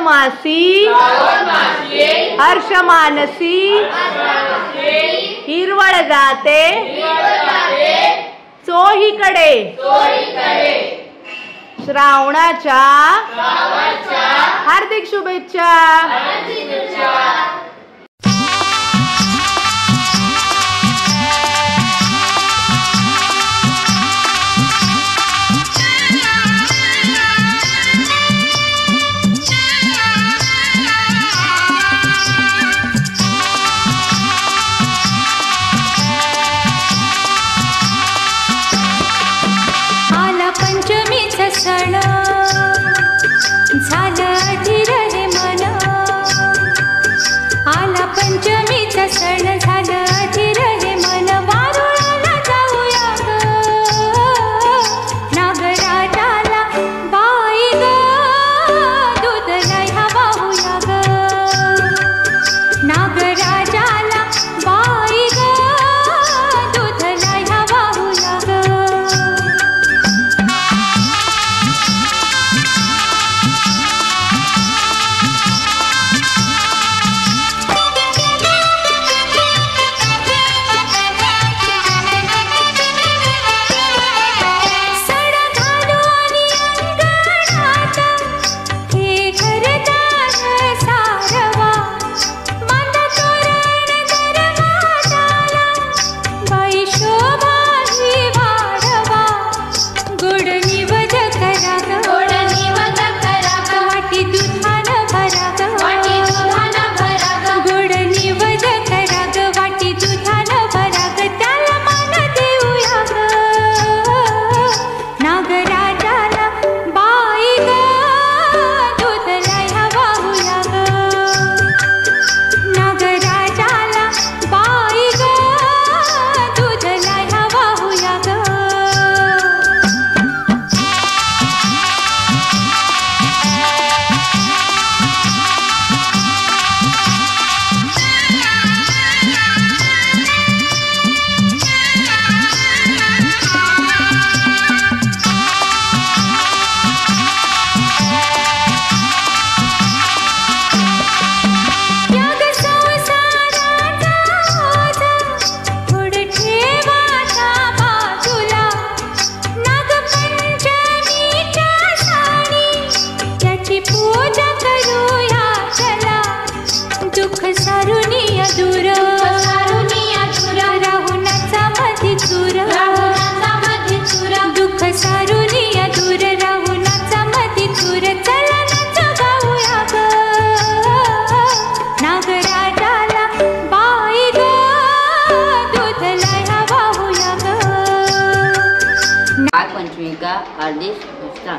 मासी हर्ष मानसी हिरवळ जाते चोहीकडे श्रावणाच्या हार्दिक शुभेच्छा। सण झालं अधीर हे मन, आला पंचमीचा सण झालं अधीर हे मन, वारुळाला जाऊया ग नागराजाला बाई ग दूध न्यायला वाहूया ग नागराजाला बाई ग दूध न्यायला वाहूया ग। पंचमी का हार्दिक शुभेच्छा।